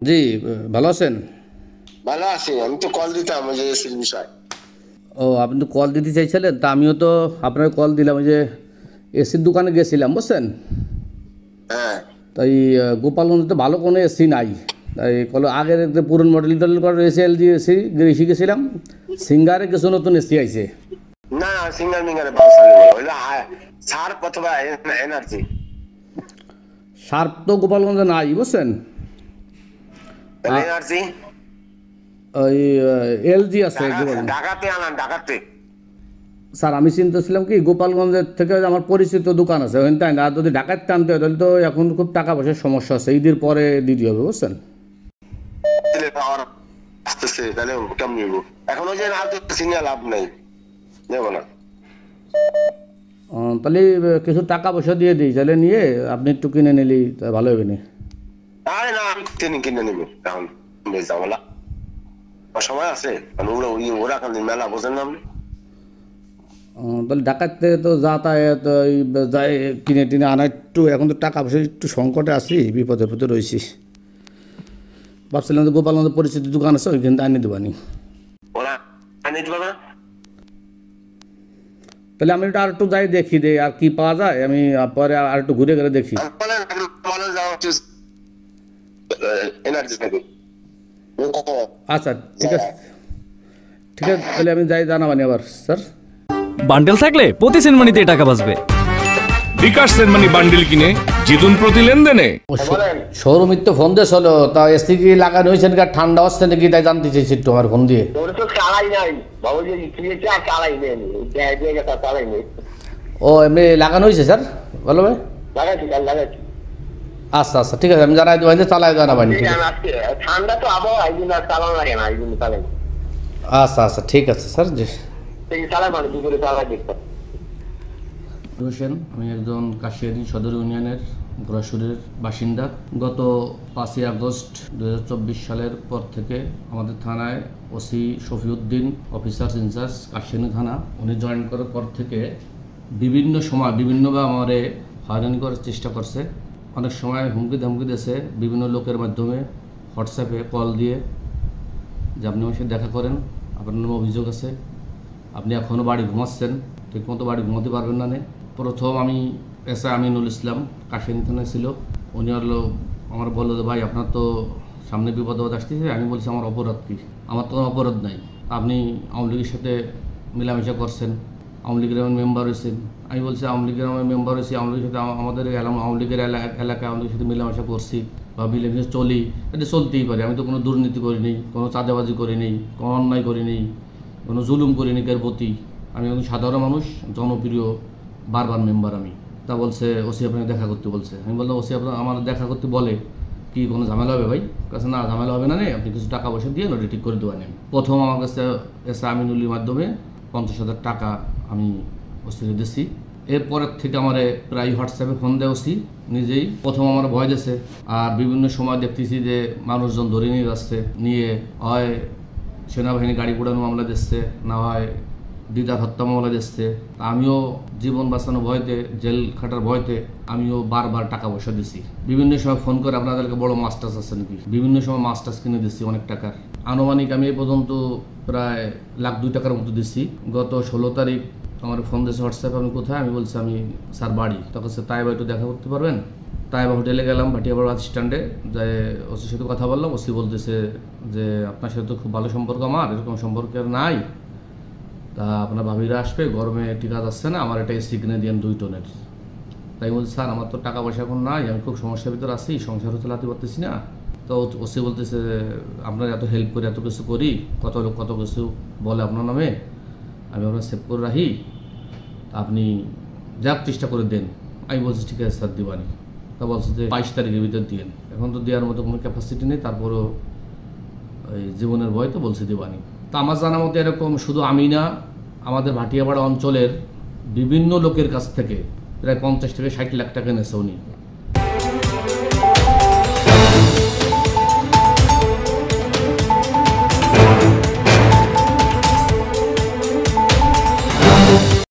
জি, ভালো আছেন? ভালো আছি। আমি তো কল দিতাম ওই যে এসির বিষয়। ও, আপনি তো কল দিতে চাইছিলেন, তা আমিও তো আপনার কল দিলাম। ওই যে এসির দোকানে গেছিলাম, বুঝছেন? হ্যাঁ, তাই গোপালগঞ্জে তো ভালো কোনো এসি নাই। তাই কল আগের যে পুরনো মডেল টডেল করা এসি, এলজি এসি এসে গেছিলাম। সিঙ্গারে কিছু নতুন এসি আইছে। না সিঙ্গার মিঙ্গারে বাউসালি বলো ওই যে সার্ফ অথবা এনার্জি। শার্প তো গোপালগঞ্জে নাই, বুঝছেন? তাহলে এনার্জি ওই এলজি আছে ঢাকা, গোপালগঞ্জ। ঢাকাতে আনান, ঢাকাতে। স্যার, আমি চিন্তাছিলাম কি গোপালগঞ্জের থেকে আমার পরিচিত দোকান আছে ওখানে, তাই না? যদি ঢাকায় টানতে হয় তাহলে তো এখন খুব টাকা পয়সার সমস্যা আছে, ঈদের পরে দিতে হবে, বুঝছেন? তাহলে পাওয়ার আসতেছে, তাহলে কেমন নিবো? এখন ওই যে না তো সিঙ্গেল লাভ নাই, নেবো না। তাহলে কিছু টাকা পয়সা দিয়ে দিই, তাহলে নিয়ে আপনি একটু কিনে নিলি তা ভালো হবে না? আরে না, আমি কিনে নিবো এখন। বেশ ঝামেলা, আমার সময় আছে। কারণ ওরা এখন মেলা বোঝেন না আপনি। তাহলে ঢাকার থেকে তো যাতায়াত ওই যাই কিনে টিনে আনা একটু, এখন তো টাকা পয়সা একটু সংকটে আছি, বিপদের পথে রয়েছি। ভাবছিলাম যে গোপালগঞ্জের পরিচিত দোকান আছে ওইখানে আনিয়ে দেবানি। ওরা আনিয়ে দিবে না। তাহলে আমি একটু আর একটু যাই দেখি দে আর কি পাওয়া যায়, আমি পরে আর একটু ঘুরে ঘুরে দেখি। বলেন যাওয়া হচ্ছে এনার্জি নেবে। আচ্ছা, ঠিক আছে, ঠিক আছে, তাহলে আমি যাই জানাবানি আবার, স্যার। বান্ডেল থাকলে প্রতি সেনমানিতে টাকা বাঁচবে। বিকাশ সেনমানি বান্ডিল কিনে জিতুন প্রতি লেনদেনে। বলেন। শোরুমিত তো ফোন দিয়ে চলো, তা এসি কি লাগানো হয়েছে নাকি, ঠান্ডা হচ্ছে নাকি, তাই জানতে চাইছি একটু আমার ফোন দিয়ে। ওরা তো চালাই নাই বাবু, যে কিনেছে আর চালাই নেই, চালাই নেই। ও, এমনি লাগানো হয়েছে স্যার, ভালো ভাই? লাগাচ্ছি, কাল লাগাচ্ছি। আচ্ছা আচ্ছা, ঠিক আছে, আমি জানাই দেবো, চালাই জানাবানি, ঠিক আছে। আজকে ঠান্ডা তো আবহাওয়া, এই জন্য আর চালানো লাগে না, এই জন্য চালাই। আচ্ছা আচ্ছা, ঠিক আছে স্যার, জি। চালাই মানে কি করে চালাই দেখতে। হোসেন, আমি একজন কাশিয়ানী সদর ইউনিয়নের ঘোড়াশুরের বাসিন্দা। গত 5ই আগস্ট 2024 সালের পর থেকে আমাদের থানায় OC Shafiuddin, officer in charge Kashiani থানা, উনি জয়েন করার পর থেকে বিভিন্ন সময় বিভিন্নভাবে আমারে হয়রানি করার চেষ্টা করছে। অনেক সময় হুমকি ধমকি দিয়েছে বিভিন্ন লোকের মাধ্যমে, হোয়াটসঅ্যাপে কল দিয়ে, যে আপনি আমার সাথে দেখা করেন, আপনার নামে অভিযোগ আছে, আপনি এখনও বাড়ি ঘুমাচ্ছেন, ঠিকমতো বাড়ি ঘুমাতে পারবেন না। প্রথম আমি এসআই আমিনুল ইসলাম কাশিয়ানী থানায় ছিল, উনি হলো আমার বললো যে ভাই আপনার তো সামনে বিপদ আসতেছে। আমি বলছি আমার অপরাধ কী? আমার তো অপরাধ নাই, আপনি আওয়ামী লীগের সাথে মেলামেশা করছেন, আওয়ামী লীগের মেম্বার হয়েছেন। আমি বলছি আওয়ামী লীগের আমার মেম্বার হয়েছি, আওয়ামী লীগের সাথে আমাদের আওয়ামী লীগের এলাকায় আওয়ামী লীগের সাথে মেলামেশা করছি বা মিলেমিশে চলি, এটা চলতেই পারে। আমি তো কোনো দুর্নীতি করিনি, কোনো চাঁদাবাজি করিনি, কোনো অন্যায় করিনি, কোনো জুলুম করিনি কার প্রতি। আমি একজন সাধারণ মানুষ, জনপ্রিয় বারবার মেম্বার আমি। তা বলছে ওসি আপনাকে দেখা করতে বলছে। আমি বললাম ওসি আপনার আমার দেখা করতে বলে কি কোনো ঝামেলা হবে ভাই? কাছে না, ঝামেলা হবে না, আপনি কিছু টাকা পয়সা দিয়ে ওটা ঠিক করে দেবেন। প্রথম আমার কাছে এসে আমিনুলির মাধ্যমে 50,000 টাকা আমি ওসিকে দিচ্ছি। এরপরের থেকে আমার প্রায় হোয়াটসঅ্যাপে ফোন দেয় ওসি নিজেই। প্রথম আমার ভয় দিয়েছে, আর বিভিন্ন সময় দেখতেছি যে মানুষজন ধরে নিয়ে যাচ্ছে, নিয়ে হয় সেনাবাহিনী গাড়ি পোড়ানো মামলা দিচ্ছে, না হয় দিদার হত্যা মামলা দিচ্ছে। আমিও জীবন বাঁচানো ভয়তে, জেল খাটার ভয়তে আমিও বারবার টাকা পয়সা দিছি। বিভিন্ন সময় ফোন করে আপনাদেরকে বড় মাছ টাছ আছে নাকি, বিভিন্ন সময় মাছ টাছ কিনে দিচ্ছি অনেক টাকার। আনুমানিক আমি এ পর্যন্ত প্রায় $1,02,000 টাকার মতো দিচ্ছি। গত 16 তারিখ আমার ফোন দিয়েছে হোয়াটসঅ্যাপে, আমি কোথায়? আমি বলছি আমি স্যার বাড়ি। তখন সে তাই একটু দেখা করতে পারবেন? তাই হোটেলে গেলাম, ভাটিয়াপাড়া বাস স্ট্যান্ডে, যে ওসির সাথে কথা বললাম। ওসি বলতেছে যে আপনার সাথে তো খুব ভালো সম্পর্ক, আমার এরকম সম্পর্ক আর নাই, তা আপনার ভাবিরা আসবে, গরমে টিকা যাচ্ছে না, আমার এটা এসি কিনে দিয়েন 2 টনের। তাই বলছি স্যার আমার তো টাকা পয়সা এখন নাই, আমি খুব সমস্যার ভিতরে আছি, সংসারও চালাতে পারতেছি না। তো ওসি বলতেছে আপনার এত হেল্প করি, এত কিছু করি, কত লোক কত কিছু বলে আপনার নামে, আমি আপনার সেভ করে রাখি, আপনি যাক চেষ্টা করে দেন। আমি বলছি ঠিক আছে স্যার দিবানি। তা বলছে যে 22 তারিখের ভিতরে দিন। এখন তো দেওয়ার মতো কোনো ক্যাপাসিটি নেই, তারপরেও এই জীবনের ভয় তো বলছে দিবানি। তা আমার জানা মতো এরকম শুধু আমি না, আমাদের ভাটিয়াপাড়া অঞ্চলের বিভিন্ন লোকের কাছ থেকে প্রায় 50 থেকে 60 লাখ টাকা নেছে উনি।